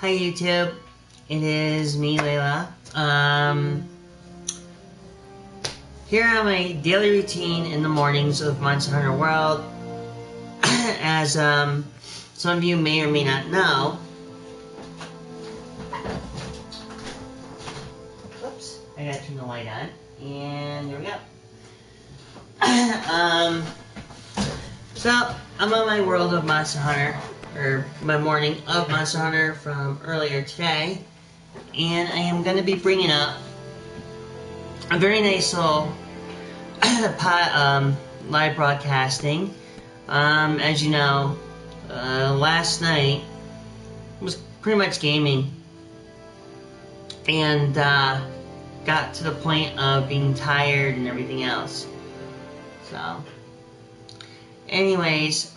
Hi YouTube, it is me, Layla. Here on my daily routine in the mornings of Monster Hunter World. As some of you may or may not know, whoops, I gotta turn the light on, and there we go. So I'm on my world of Monster Hunter, or my morning of Monster Hunter from earlier today, and I am going to be bringing up a very nice little live broadcasting. As you know, last night was pretty much gaming, and got to the point of being tired and everything else. So, anyways,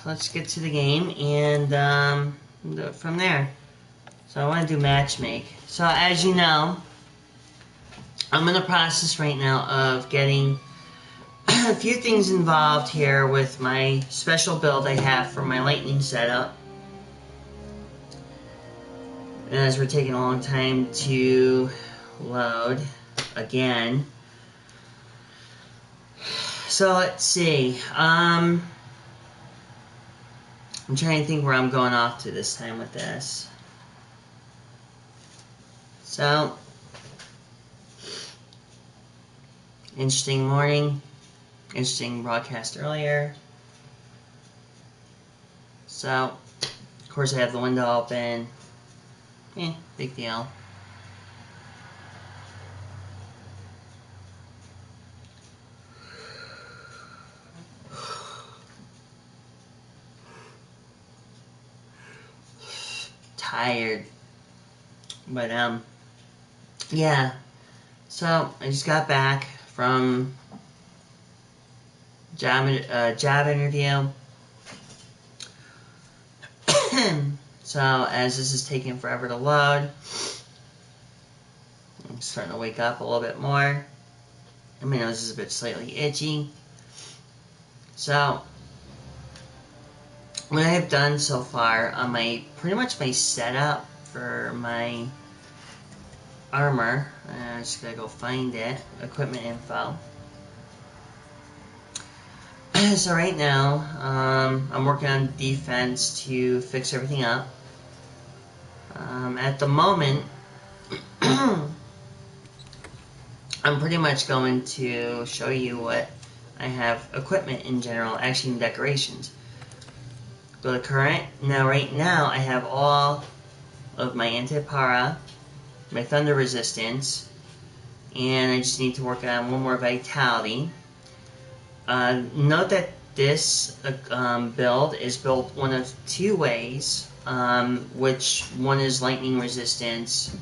let's get to the game and do it from there. So I want to do matchmake. So as you know, I'm in the process right now of getting a few things involved here with my special build I have for my lightning setup. As we're taking a long time to load again. So let's see. I'm trying to think where I'm going off to this time with this. So, interesting morning. Interesting broadcast earlier. So, of course I have the window open. Big deal. Tired, but yeah, so I just got back from job interview. So as this is taking forever to load, I'm starting to wake up a little bit more. My nose is a bit slightly itchy. So what I've done so far on pretty much my setup for my armor, I just gotta go find it, equipment info. So right now, I'm working on defense to fix everything up. At the moment, I'm pretty much going to show you what I have equipment in general, actually in decorations. Go to current. Now right now I have all of my anti-para, my thunder resistance, and I just need to work on one more vitality. Note that this build is built one of two ways, which one is lightning resistance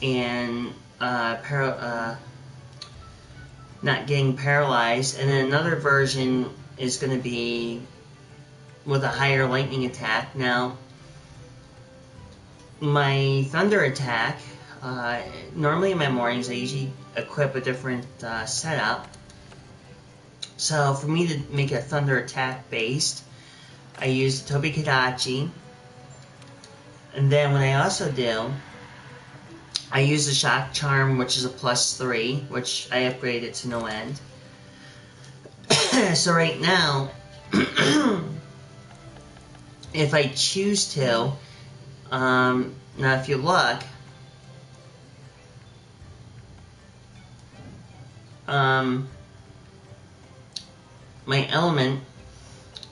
and not getting paralyzed, and then another version is going to be with a higher lightning attack. Now, my thunder attack, normally in my mornings I usually equip a different setup. So for me to make a thunder attack based, I use the Tobi Kadachi. And then what I also do, I use the Shock Charm, which is a +3, which I upgraded to no end. So right now, if I choose to, now if you look, my element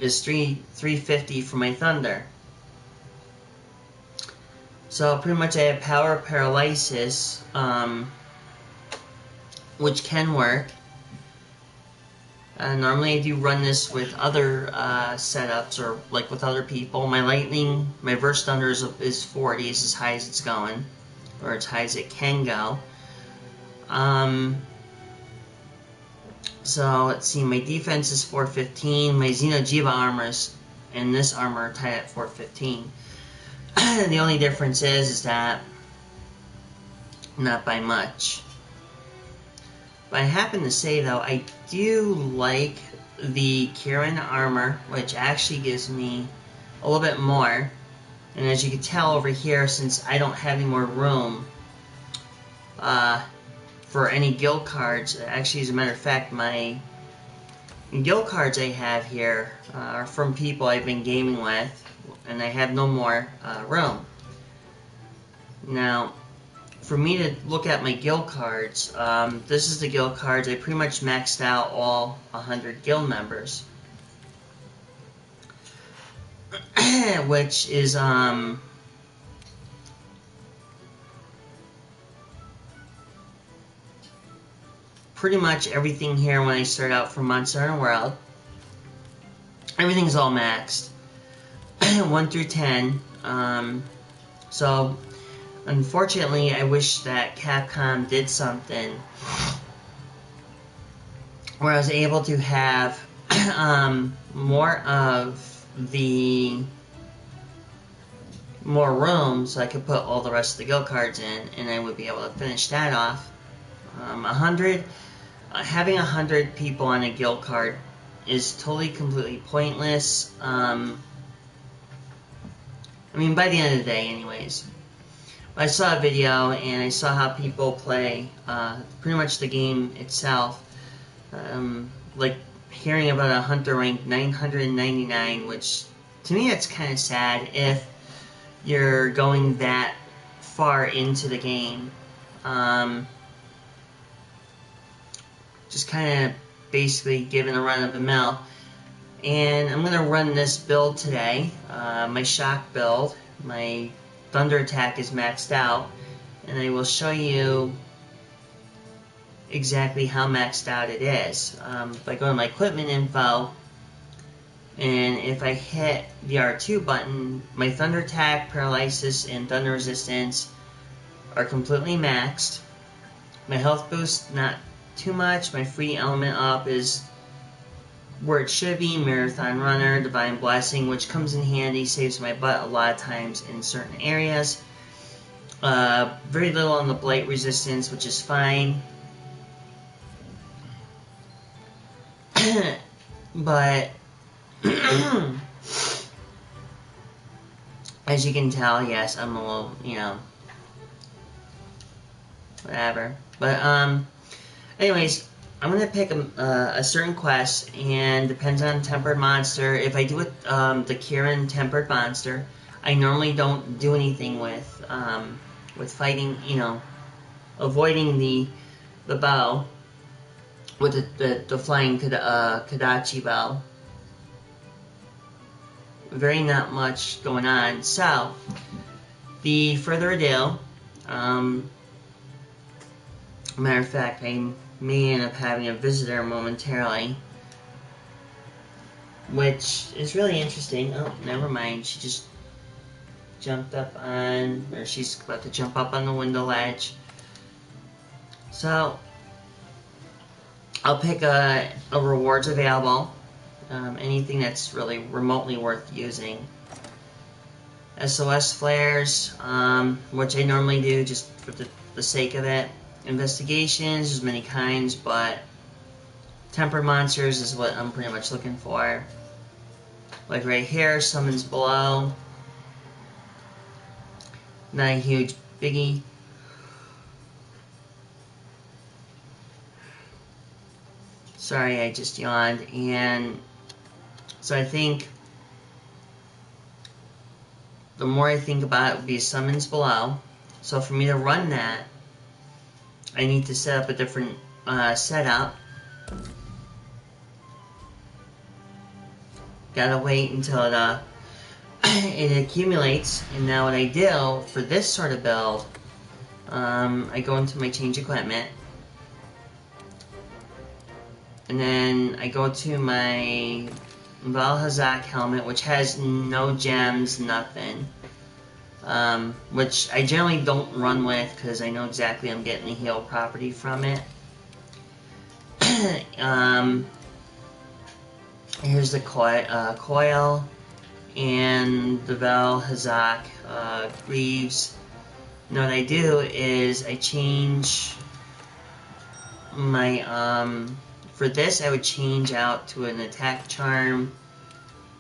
is 350 for my thunder. So pretty much I have power paralysis, which can work. Normally I do run this with other setups, or like with other people. My lightning, my burst thunder is 40, is as high as it's going, or as high as it can go. So let's see, my defense is 415, my Xenojiva armors and this armor are tied at 415. The only difference is that not by much. But I happen to say, though, I do like the Kieran armor, which actually gives me a little bit more. And as you can tell over here, since I don't have any more room for any guild cards, actually, as a matter of fact, my guild cards I have here are from people I've been gaming with, and I have no more room. Now, for me to look at my guild cards, this is the guild cards. I pretty much maxed out all 100 guild members. Which is, pretty much everything here when I start out from Monster Hunter World. Everything's all maxed. 1 through 10. So, unfortunately, I wish that Capcom did something where I was able to have more room so I could put all the rest of the guild cards in, and I would be able to finish that off. Having 100 people on a guild card is totally, completely pointless. I mean, by the end of the day, anyways. I saw a video, and I saw how people play pretty much the game itself. Like, hearing about a hunter ranked 999, which, to me, that's kind of sad if you're going that far into the game. Just kind of basically giving a run of the mill. And I'm going to run this build today, my shock build. My thunder attack is maxed out, and I will show you exactly how maxed out it is. If I go to my equipment info, and if I hit the R2 button, my thunder attack, paralysis, and thunder resistance are completely maxed. My health boost, not too much. My free element up is where it should be. Marathon Runner, Divine Blessing, which comes in handy, saves my butt a lot of times in certain areas. Very little on the blight resistance, which is fine. But as you can tell, yes, I'm a little, whatever. But anyways, I'm gonna pick a certain quest, and depends on Tempered Monster. If I do it the Kieran Tempered Monster, I normally don't do anything with fighting, avoiding the bow with the flying Kadachi bow. Very not much going on. So, the further ado, matter of fact, I may end up having a visitor momentarily, which is really interesting. Oh, never mind. She just jumped up on, or she's about to jump up on the window ledge. So, I'll pick a rewards available. Anything that's really remotely worth using. SOS flares, which I normally do just for the sake of it. Investigations, there's many kinds, but tempered monsters is what I'm pretty much looking for. Like right here, summons below. Not a huge biggie. Sorry, I just yawned. And so I think the more I think about it, would be summons below. So for me to run that, I need to set up a different setup. Gotta wait until it accumulates. And now what I do for this sort of build, I go into my change equipment, and then I go to my Valhazak helmet, which has no gems, nothing. Which I generally don't run with because I know exactly I'm getting the heal property from it. Here's the coil and the Valhazak Greaves. Now what I do is I change my for this I would change out to an attack charm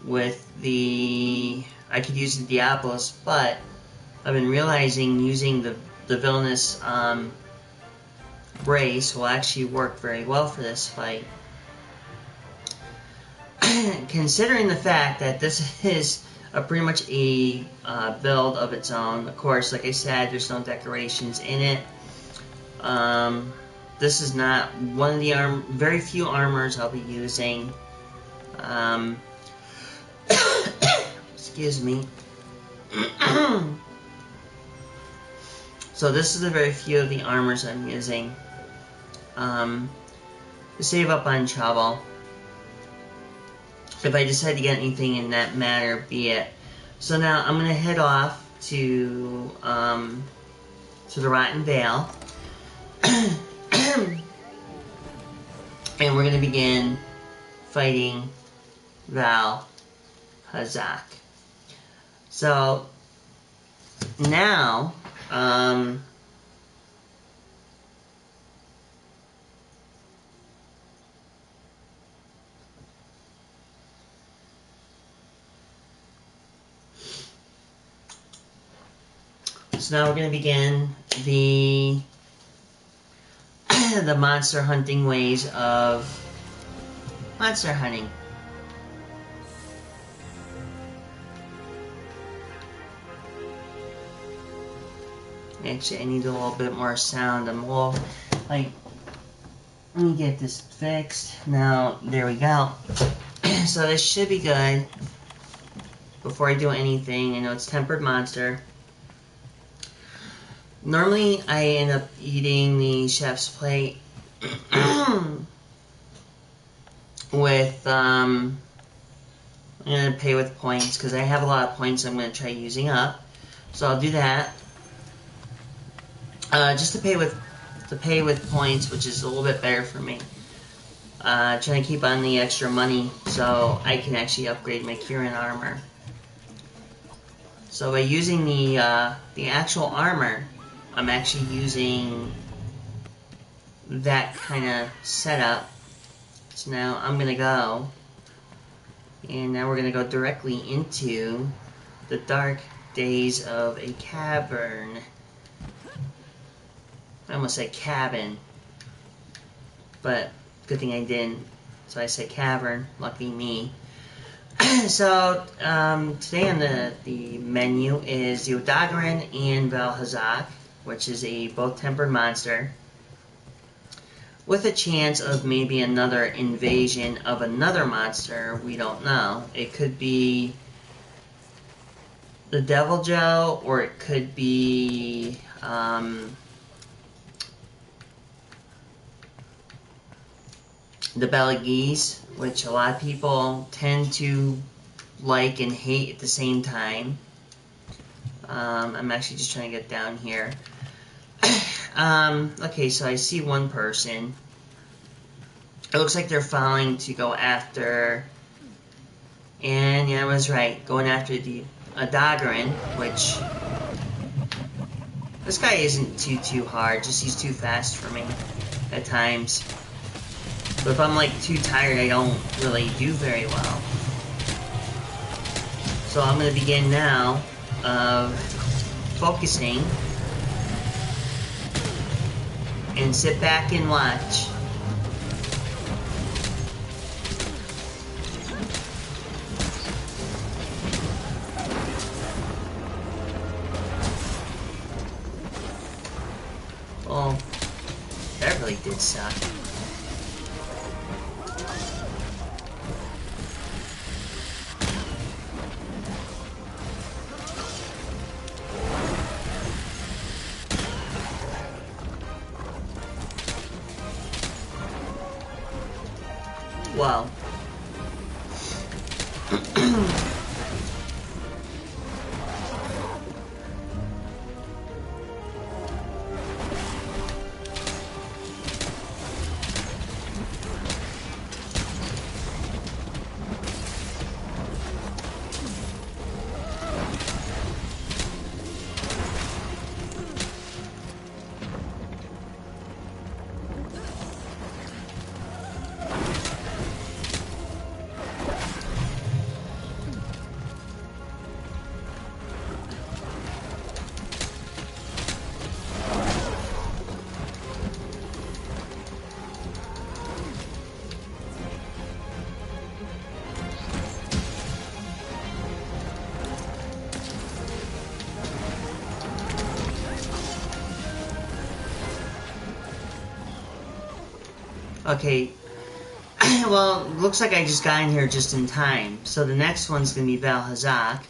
with the, I could use the Diablos, but I've been realizing using the villainous brace will actually work very well for this fight. Considering the fact that this is pretty much a build of its own. Of course, like I said, there's no decorations in it. This is not one of the very few armors I'll be using. Excuse me. So this is the very few of the armors I'm using. To save up on trouble. If I decide to get anything in that matter, be it. So now I'm gonna head off to the Rotten Vale. And we're gonna begin fighting Val Hazak. So now we're going to begin the monster hunting ways of monster hunting. Actually, I need a little bit more sound. I'm a little, like, let me get this fixed. Now, there we go. So this should be good. Before I do anything, I know it's tempered monster. Normally, I end up eating the chef's plate with, I'm going to pay with points, because I have a lot of points I'm going to try using up. So I'll do that. Just to pay with points, which is a little bit better for me. Trying to keep on the extra money so I can actually upgrade my Kieran armor. So by using the actual armor, I'm actually using that kind of setup. So now I'm gonna go, and now we're gonna go directly into the dark days of a cavern. I almost said cabin, but good thing I didn't. So I said cavern, lucky me. So today on the menu is the Odogaron and Val Hazak, which is a both tempered monster, with a chance of maybe another invasion of another monster. We don't know. It could be the Devil Joe, or it could be the Belagese, which a lot of people tend to like and hate at the same time. I'm actually just trying to get down here. Okay, so I see one person. It looks like they're following to go after, and yeah, I was right, going after the Odogaron, which this guy isn't too hard, just he's too fast for me at times. But if I'm like too tired, I don't really do very well. So I'm going to begin now of focusing and sit back and watch. Oh, that really did suck. Wow. Okay, well, looks like I just got in here just in time. So the next one's going to be Val-Hazak.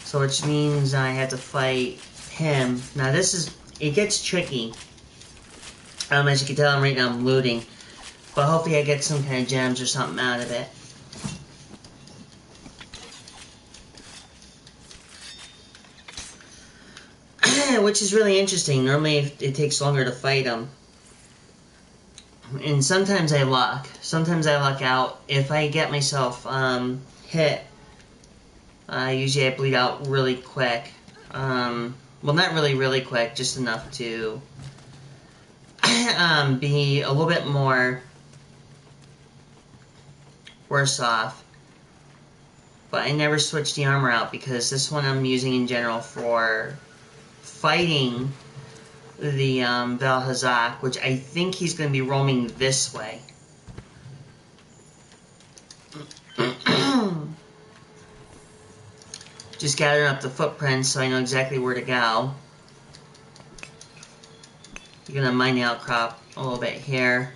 So which means I have to fight him. Now this is, it gets tricky. As you can tell, right now I'm looting. But hopefully I get some kind of gems or something out of it. Which is really interesting. Normally it takes longer to fight them. And sometimes I luck. Sometimes I luck out. If I get myself hit, usually I bleed out really quick. Well, not really quick, just enough to be a little bit more worse off. But I never switch the armor out because this one I'm using in general for fighting the Val-Hazak, which I think he's going to be roaming this way. Just gathering up the footprints so I know exactly where to go. You're going to mine the outcrop a little bit here.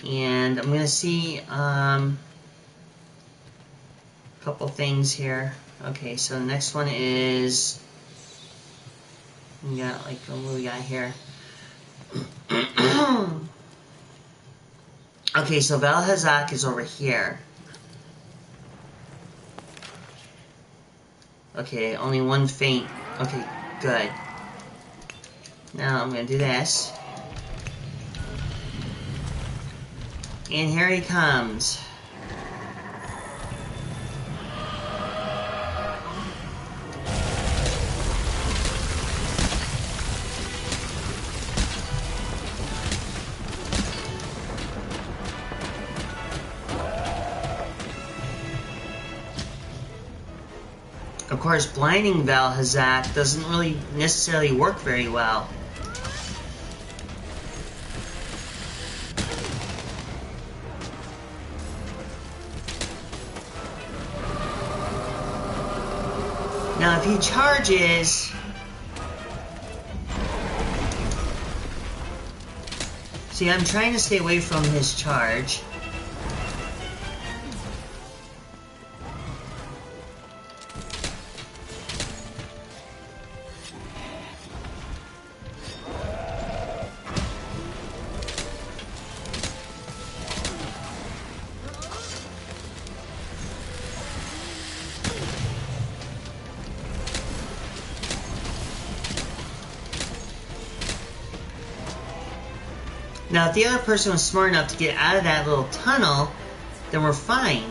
And I'm going to see a couple things here. Okay, so the next one is... We got, like, what do we got here? Okay, so Val-Hazak is over here. Okay, only one feint. Okay, good. Now I'm gonna do this. And here he comes. Of course, blinding Val-Hazak doesn't really necessarily work very well. Now, if he charges... See, I'm trying to stay away from his charge. Now, if the other person was smart enough to get out of that little tunnel, then we're fine.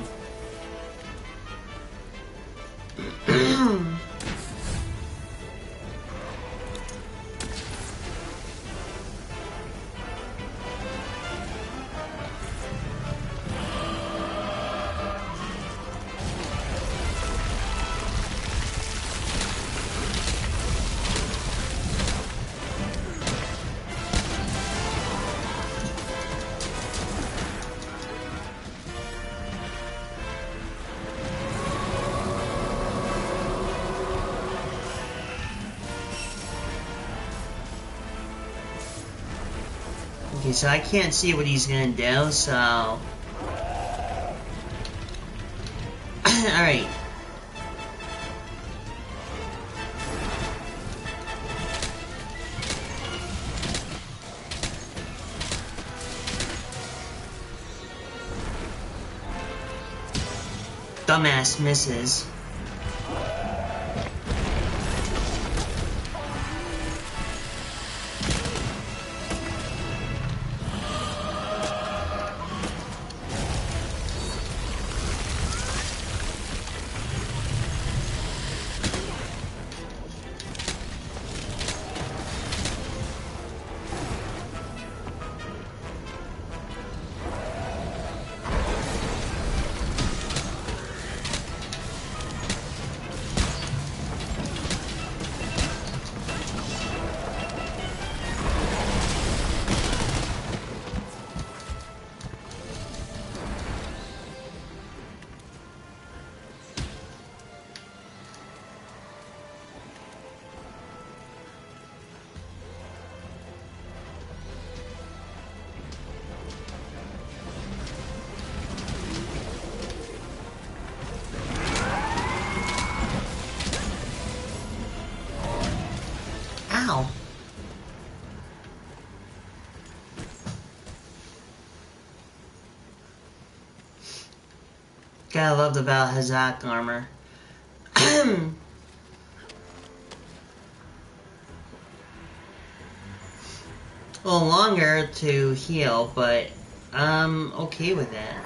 Okay, so I can't see what he's gonna do, so... Alright. Dumbass misses. Gotta love the Valhazak armor. A little longer to heal, but I'm okay with that.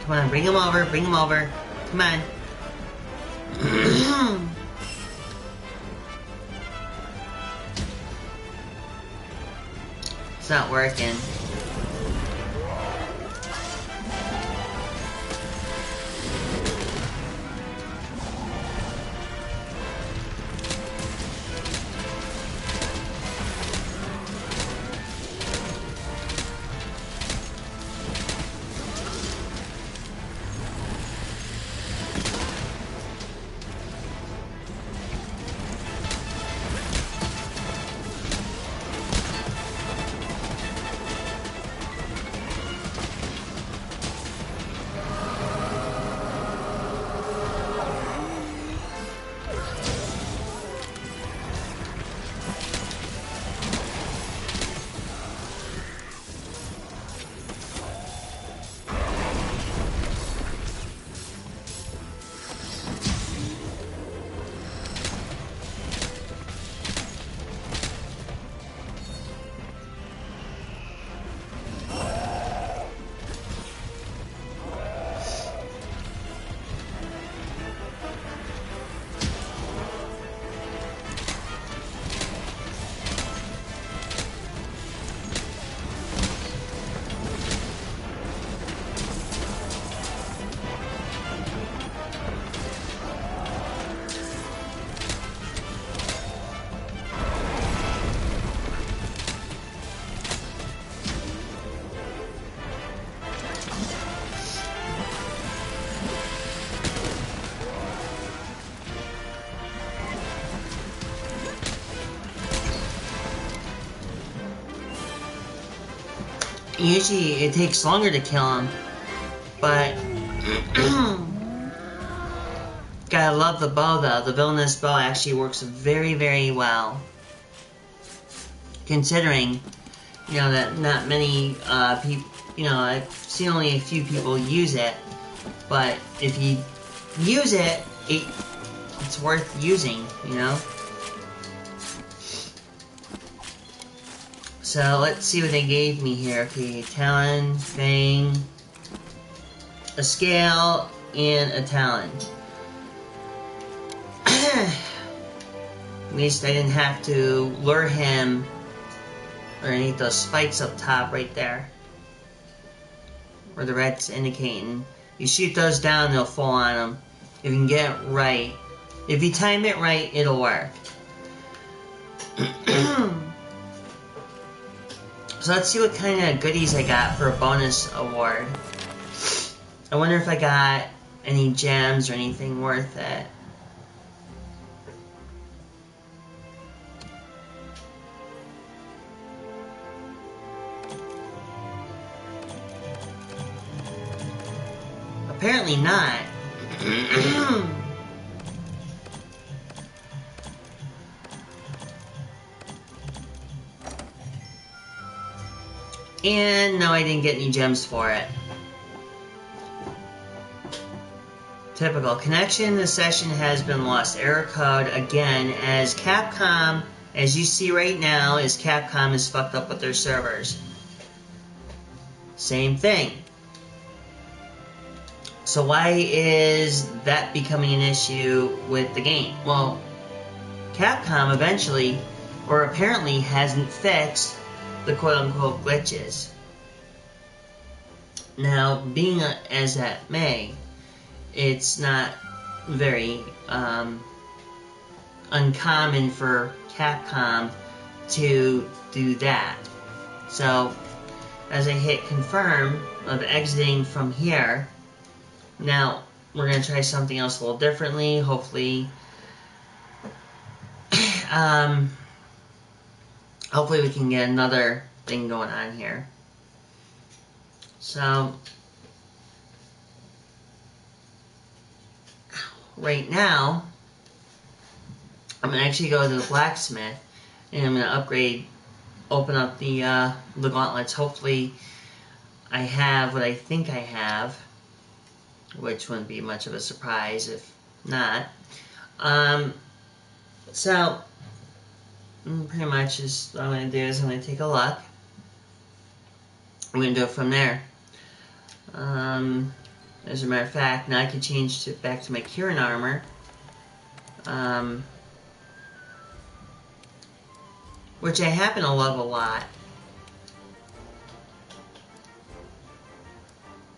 Come on, bring him over, bring him over. Come on. It's not working. Usually it takes longer to kill him, but gotta love the bow though. The villainous bow actually works very, very well. Considering, you know, that not many people, you know, I've seen only a few people use it, but if you use it, it's worth using, you know? So let's see what they gave me here. Okay, talon, fang, a scale, and a talon. At least I didn't have to lure him underneath those spikes up top right there, where the red's indicating. You shoot those down, they'll fall on them. If you can get it right. If you time it right, it'll work. So let's see what kind of goodies I got for a bonus award. I wonder if I got any gems or anything worth it. Apparently not. And no, I didn't get any gems for it. Typical. Connection in the session has been lost. Error code again, as Capcom, as you see right now, is Capcom is fucked up with their servers. Same thing. So why is that becoming an issue with the game? Well, Capcom eventually, or apparently, hasn't fixed the quote-unquote glitches. Now, being as that may, it's not very uncommon for Capcom to do that. So, as I hit confirm of exiting from here, now we're going to try something else a little differently. Hopefully, hopefully we can get another thing going on here. So, right now, I'm going to actually go to the blacksmith, and I'm going to upgrade, open up the gauntlets. Hopefully, I have what I think I have, which wouldn't be much of a surprise if not. So, pretty much is what I'm going to do is I'm going to take a look. I'm going to do it from there. As a matter of fact, now I can change back to my Kieran armor. Which I happen to love a lot.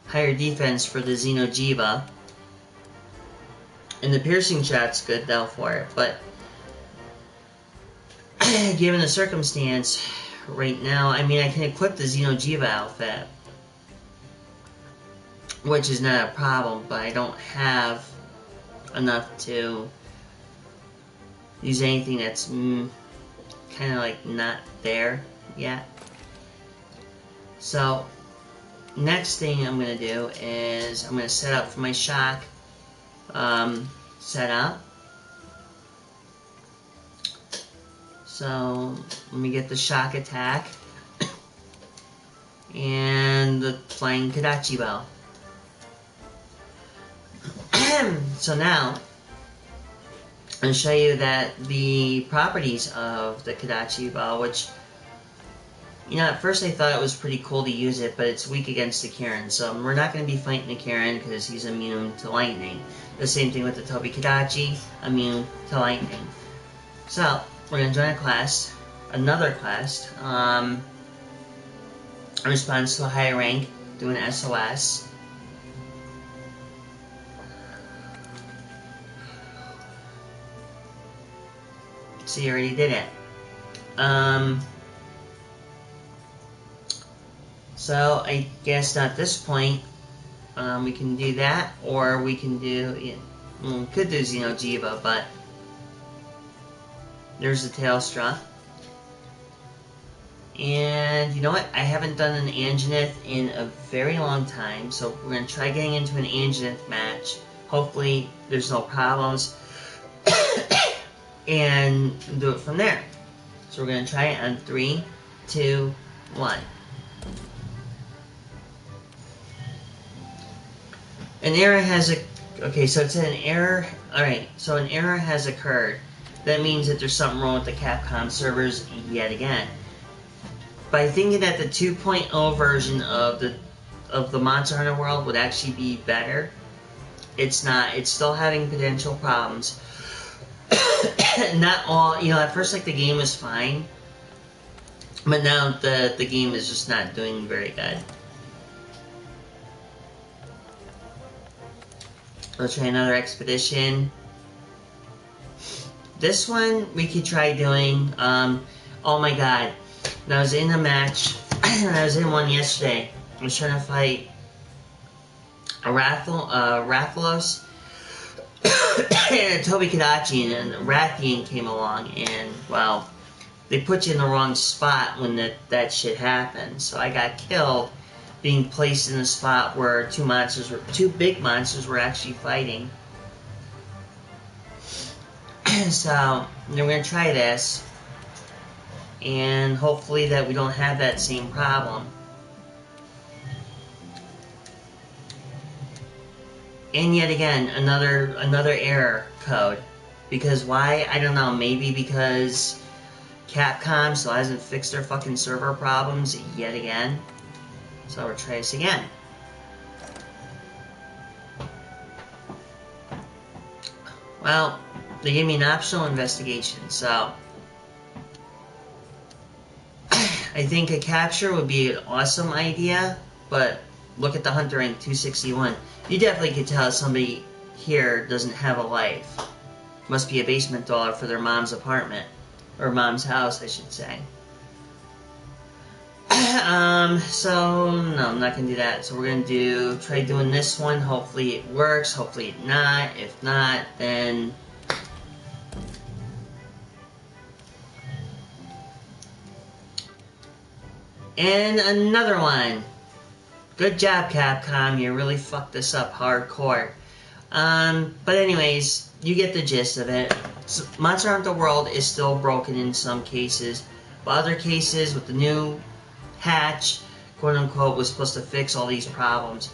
Higher defense for the Xenojiva. And the piercing shot's good though for it, but given the circumstance right now, I mean I can equip the Xenojiva outfit, which is not a problem, but I don't have enough to use anything that's kind of like not there yet. So next thing I'm going to do is I'm going to set up for my shock setup. So let me get the shock attack and the flying Kadachi bow. So now I'm going to show you that the properties of the Kadachi bow, which, you know, at first I thought it was pretty cool to use it, but it's weak against the Kieran. So we're not going to be fighting the Kieran because he's immune to lightning. The same thing with the Tobi Kadachi, immune to lightning. So we're going to join a class, another class, in response to a higher rank, doing SOS. So you already did it. So I guess at this point, we can do that, or we can do, we could do Xenojiva, but there's the Tailstra. And you know what? I haven't done an Anjanith in a very long time, so we're going to try getting into an Anjanith match. Hopefully there's no problems. And do it from there. So we're going to try it on 3, 2, 1. An error has okay, so it's an error. Alright, so an error has occurred. That means that there's something wrong with the Capcom servers yet again. By thinking that the 2.0 version of the Monster Hunter World would actually be better, it's not. It's still having potential problems. Not all, you know, at first like the game was fine, but now the game is just not doing very good. Let's try another expedition. This one we could try doing, oh my god, I was in a match, I was in one yesterday. I was trying to fight a Rathalos and Tobi Kadachi, and Rathian came along, and, well, they put you in the wrong spot when that shit happened. So I got killed being placed in a spot where two big monsters were actually fighting. So we're going to try this, and hopefully that we don't have that same problem. And yet again, another error code. Because why? I don't know. Maybe because Capcom still hasn't fixed their fucking server problems yet again. So we'll try this again. Well, they gave me an optional investigation, so I think a capture would be an awesome idea, but look at the Hunter rank 261. You definitely could tell somebody here doesn't have a life. Must be a basement dweller for their mom's apartment. Or mom's house, I should say. So, no, I'm not going to do that. So we're going to try doing this one. Hopefully it works. Hopefully it not. If not, then... And another one. Good job, Capcom. You really fucked this up hardcore. But anyways, you get the gist of it. So Monster Hunter World is still broken in some cases, but other cases with the new hatch, quote unquote, was supposed to fix all these problems.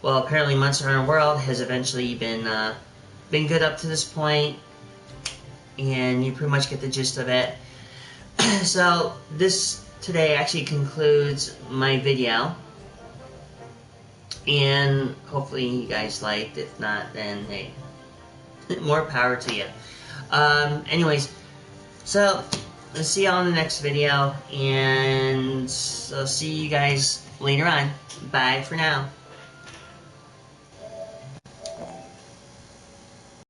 Well, apparently Monster Hunter World has eventually been good up to this point, and you pretty much get the gist of it. So this today actually concludes my video. And hopefully you guys liked. If not, then hey, more power to you. Anyways, so let's see y'all in the next video, and I'll see you guys later on. Bye for now.